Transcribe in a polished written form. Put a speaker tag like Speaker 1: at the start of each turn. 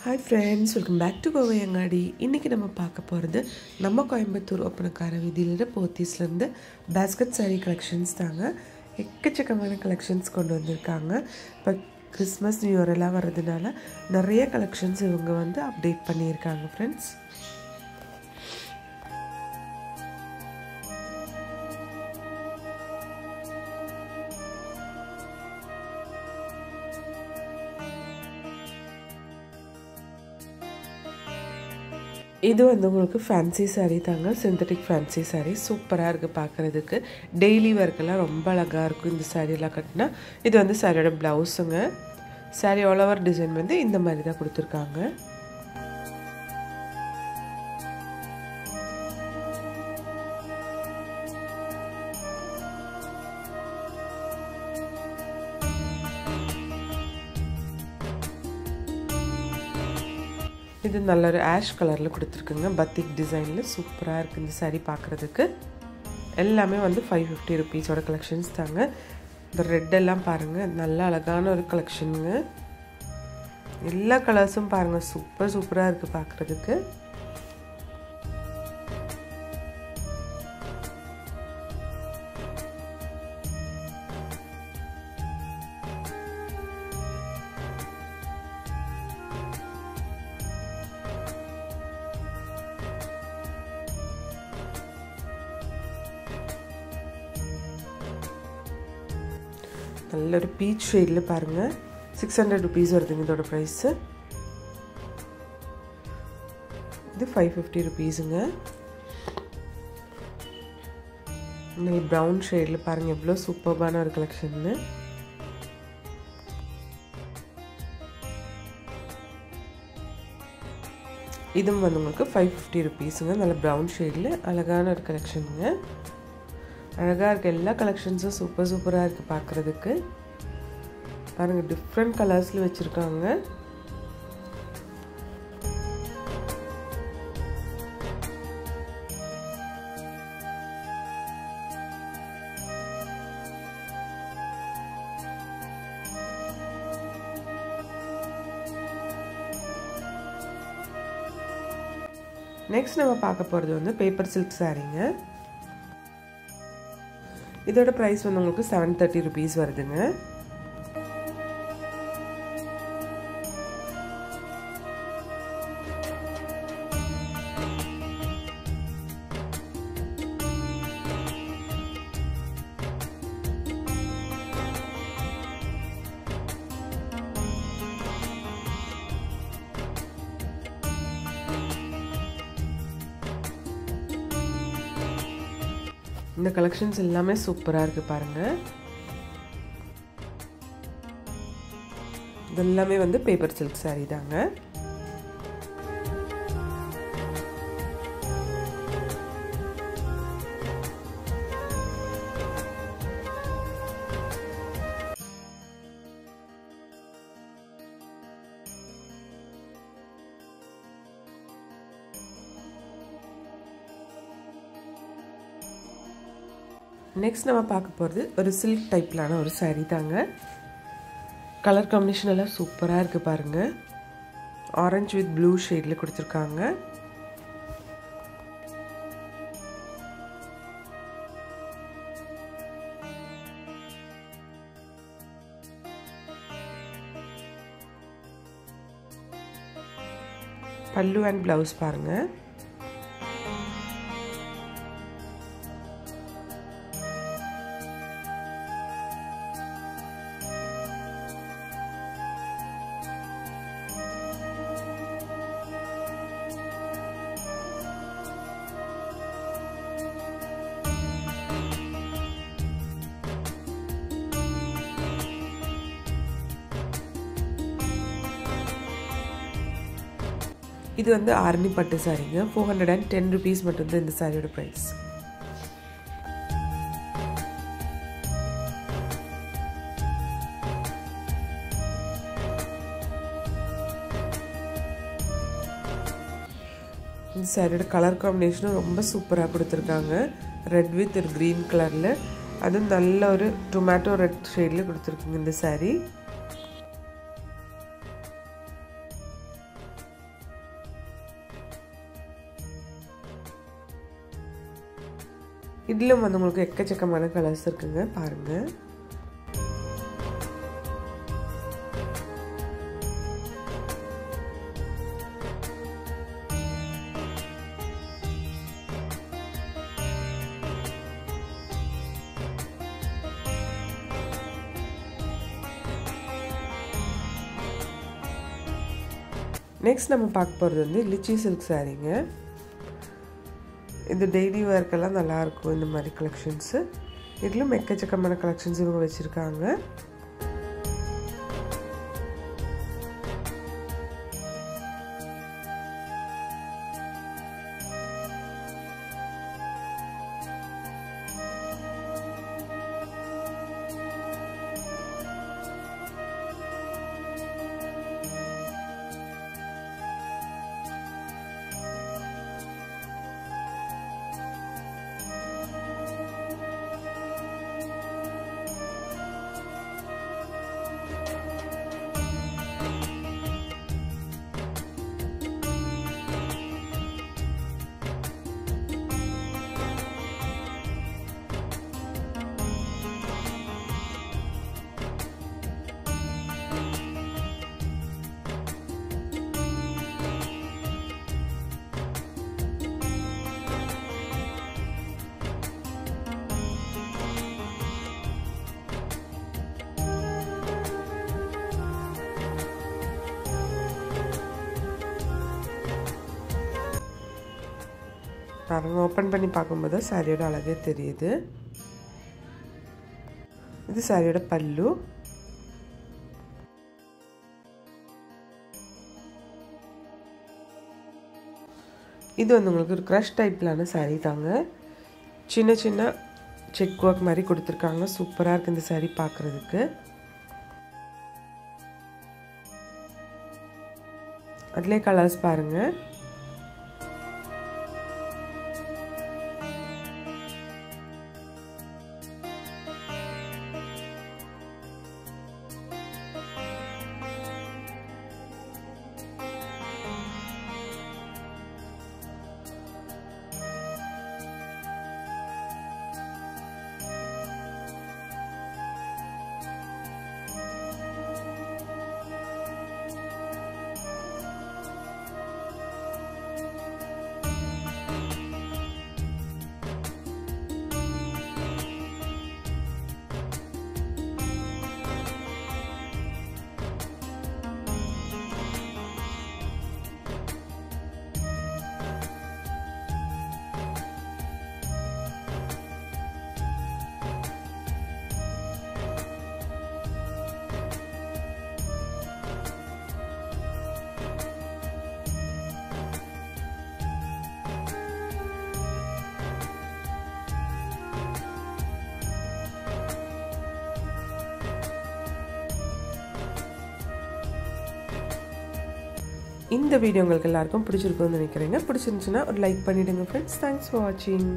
Speaker 1: Hi friends, welcome back to Kovai Angadi. இன்னைக்கு நம்ம பார்க்க போகிறது நம்ம கோயம்புத்தூர் ஒப்பனக்கார வீதியில போத்தீஸ்ல இருந்து பாஸ்கெட் saree கலெக்ஷன்ஸ் தாங்க. எக்கச்சக்கமான கலெக்ஷன்ஸ் கொண்டு வந்திருக்காங்க. இப்போ கிறிஸ்மஸ் நியூ இயர் எல்லாம் வரதுனால நிறைய கலெக்ஷன்ஸ் இவங்க வந்து அப்டேட் பண்ணியிருக்காங்க ஃப்ரெண்ட்ஸ். இது வந்து உங்களுக்கு ஃபேன்சி saree தாங்க, சிந்தட்டிக் ஃபேன்சி saree சூப்பராக இருக்குது பார்க்குறதுக்கு. டெய்லி ஒர்க்கெல்லாம் ரொம்ப அழகாக இருக்கும் இந்த சாரீலாம் கட்டினா. இது வந்து சாரியோட ப்ளவுஸுங்க. சாரீ ஆல் ஓவர் டிசைன் வந்து இந்த மாதிரி தான் கொடுத்துருக்காங்க. இது நல்ல ஒரு ஆஷ் கலரில் கொடுத்துருக்குங்க. பத்திக் டிசைனில் சூப்பராக இருக்குது இந்த சாரீ பார்க்குறதுக்கு. எல்லாமே வந்து 550 ருபீஸோட கலெக்ஷன்ஸ் தாங்க. இந்த ரெட் எல்லாம் பாருங்கள், நல்ல அழகான ஒரு கலெக்ஷனுங்க. எல்லா கலர்ஸும் பாருங்கள், சூப்பராக இருக்குது பார்க்குறதுக்கு. நல்ல ஒரு பீச் ஷேடில் பாருங்கள், 600 ருபீஸ் வருதுங்க இதோட ப்ரைஸு. இது 550 ருபீஸுங்க. நல்ல ப்ரௌன் ஷேடில் பாருங்கள், எவ்வளோ சூப்பர்பான ஒரு கலெக்ஷன்னு. இதுவும் வந்து உங்களுக்கு 550 ருபீஸுங்க. நல்ல ப்ரௌன் ஷேடில் அழகான ஒரு கலெக்ஷனுங்க. அழகாக இருக்குது, எல்லா கலெக்ஷன்ஸும் சூப்பராக இருக்குது பார்க்குறதுக்கு. பாருங்கள், டிஃப்ரெண்ட் கலர்ஸில் வச்சுருக்காங்க. நெக்ஸ்ட் நம்ம பார்க்க போகிறது வந்து பேப்பர் சில்க் சாரீங்க. இதோட ப்ரைஸ் வந்து உங்களுக்கு 730 ருபீஸ் வருதுங்க. இந்த கலெக்ஷன்ஸ் எல்லாமே சூப்பராக இருக்குது பாருங்கள். இது எல்லாமே வந்து பேப்பர் சில்க் saree தாங்க. நெக்ஸ்ட் நம்ம பார்க்க போகிறது ஒரு சில்க் டைப்லான ஒரு saree தாங்க. கலர் காம்பினேஷன் எல்லாம் சூப்பராக இருக்குது பாருங்கள். ஆரஞ்சு வித் ப்ளூ ஷேடில் கொடுத்துருக்காங்க. பல்லு அண்ட் ப்ளவுஸ் பாருங்கள். இது வந்து ஆரணி பட்டு சாரீங்க. 410 ருபீஸ் மட்டும்தான் இந்த சாரியோட ப்ரைஸ். இந்த சாரியோட கலர் காம்பினேஷனும் ரொம்ப சூப்பராக கொடுத்துருக்காங்க. ரெட் வித் ஒரு க்ரீன் கலரில், அதுவும் நல்ல ஒரு டொமேட்டோ ரெட் ஷேடில் கொடுத்துருக்குங்க இந்த சாரீ. இதிலும் வந்து உங்களுக்கு எக்கச்சக்கமான கலர்ஸ் இருக்குங்க, பாருங்கள். நெக்ஸ்ட் நம்ம பார்க்க போகிறது வந்து லிச்சி சில்க் சாரீங்க. இது டெய்லி வேர்க்கெல்லாம் நல்லாயிருக்கும் இந்த மாதிரி கலெக்ஷன்ஸு. இதிலும் எக்கச்சக்கமான கலெக்ஷன்ஸ் இவங்க வச்சுருக்காங்க. பாருங்க, ஓப்பன் பண்ணி பார்க்கும்போது சாரியோட அழகே தெரியுது. இது சாரியோட பல்லு. இது வந்து உங்களுக்கு ஒரு க்ரஷ் டைப்லான சாரீ தாங்க. சின்ன சின்ன செக் ஒர்க் மாதிரி கொடுத்துருக்காங்க. சூப்பராக இருக்குது இந்த சாரீ பார்க்குறதுக்கு. அதிலே கலர்ஸ் பாருங்கள். இந்த வீடியோ உங்களுக்கு எல்லாருக்கும் பிடிச்சிருக்கும்னு நினைக்கிறேங்க. பிடிச்சிருந்துச்சுன்னா ஒரு லைக் பண்ணிவிடுங்க ஃப்ரெண்ட்ஸ். தேங்க்ஸ் ஃபார் வாட்சிங்.